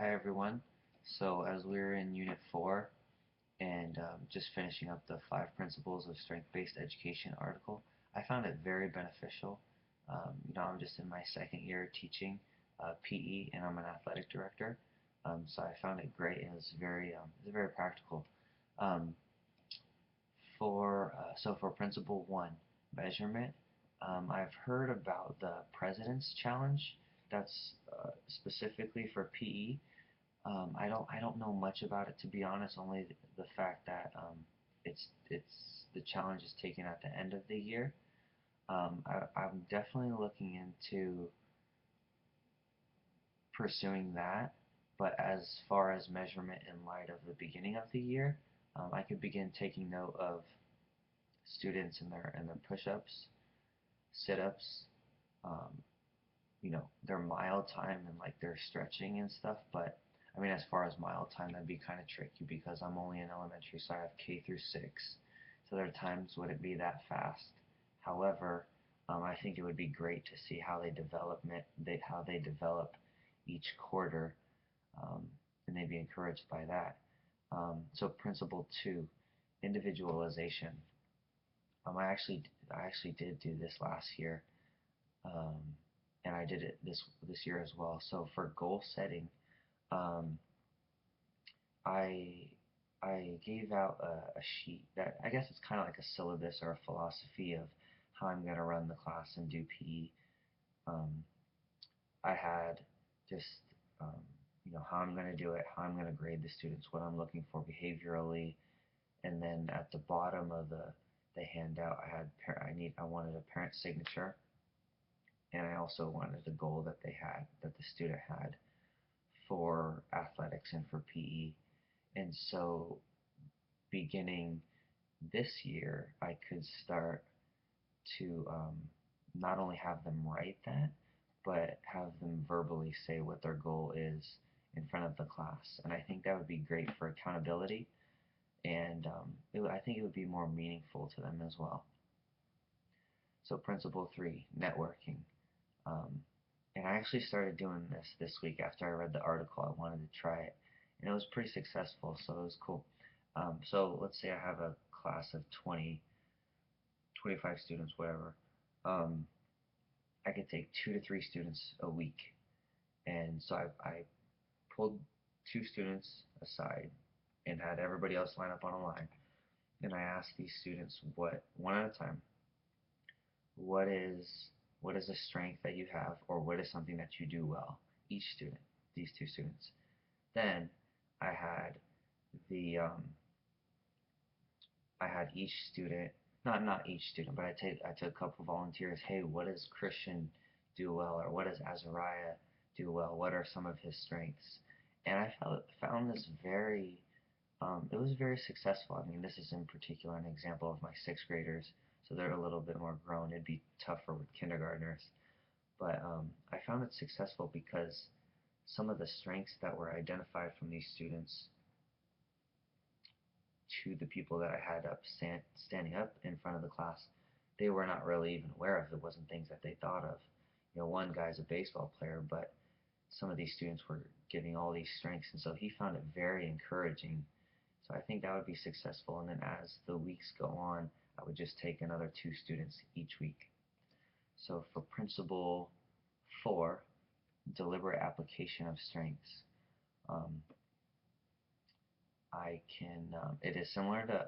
Hi everyone. So as we're in Unit 4 and just finishing up the 5 Principles of Strength-Based Education article, I found it very beneficial. I'm just in my second year teaching PE and I'm an athletic director. So I found it great and it's very practical. Um, for Principle 1, measurement, I've heard about the President's Challenge. That's specifically for PE. I don't know much about it, to be honest. Only the fact that it's the challenge is taken at the end of the year. I'm definitely looking into pursuing that, but as far as measurement in light of the beginning of the year, I could begin taking note of students and their push-ups, sit-ups, um, their mile time and like their stretching and stuff. But I mean, as far as mile time, that'd be kind of tricky because I'm only in elementary, so I have K through 6. So there are times would it be that fast. However, I think it would be great to see how they develop each quarter, um, and they'd be encouraged by that. So Principle 2, individualization. I actually did do this last year, um, and I did it this year as well. So for goal setting, um, I I gave out a sheet that I guess it's kind of like a syllabus or a philosophy of how I'm going to run the class and do PE. Um, I had just um, how I'm going to do it, how I'm going to grade the students, what I'm looking for behaviorally, and then at the bottom of the handout, I wanted a parent signature, and I also wanted the goal that the student had for athletics and for PE. And so beginning this year, I could start to not only have them write that, but have them verbally say what their goal is in front of the class. And I think that would be great for accountability, and I think it would be more meaningful to them as well. So Principle 3, networking. Um, and I actually started doing this week after I read the article. I wanted to try it, and it was pretty successful, so it was cool. So let's say I have a class of 20, 25 students, whatever. Um, I could take 2 to 3 students a week, and so I pulled 2 students aside and had everybody else line up on a line, and I asked these students one at a time, what is what is a strength that you have, or what is something that you do well? Each student, these 2 students. Then I had the I had each student, not each student, but I took a couple volunteers. Hey, what does Christian do well, or what does Azariah do well? What are some of his strengths? And found this very it was very successful. I mean, this is in particular an example of my 6th graders, so they're a little bit more grown. It'd be tougher with kindergartners, but I found it successful because some of the strengths that were identified from these students to the people that I had standing up in front of the class, they were not really even aware of. It wasn't things that they thought of. One guy's a baseball player, but some of these students were giving all these strengths, and so he found it very encouraging. So I think that would be successful. And then as the weeks go on, I would just take another 2 students each week. So for Principle 4, deliberate application of strengths. Um, it is similar to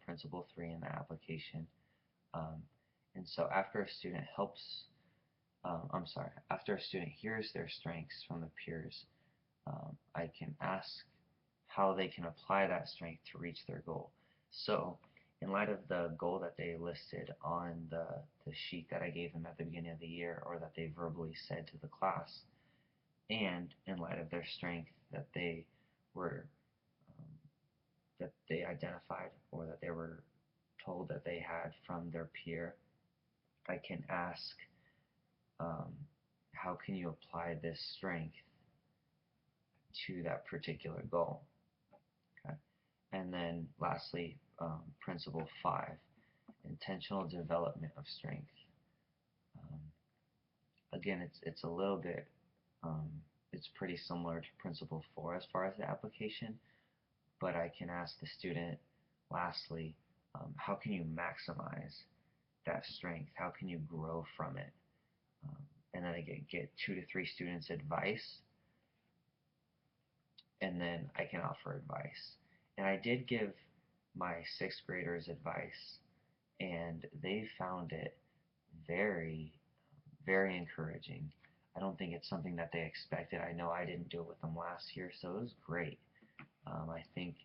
Principle 3 in the application. Um, and so after a student hears their strengths from the peers, I can ask how they can apply that strength to reach their goal. So, in light of the goal that they listed on the sheet that I gave them at the beginning of the year, or that they verbally said to the class, and in light of their strength were um, that they identified, or that they were told that they had from their peer, I can ask, um, how can you apply this strength to that particular goal? Okay. And then lastly, Principle 5, intentional development of strength. Um, Again, it's a little bit Um, it's pretty similar to Principle 4 as far as the application, but I can ask the student, lastly, how can you maximize that strength? How can you grow from it? Um, and then I get 2 to 3 students advice, and then I can offer advice. And I did give my sixth graders advice, and they found it very, very encouraging. I don't think it's something that they expected. I know I didn't do it with them last year, so it was great. I think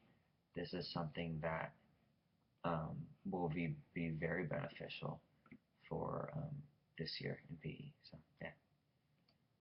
this is something that um, will be very beneficial for this year in PE. So, yeah.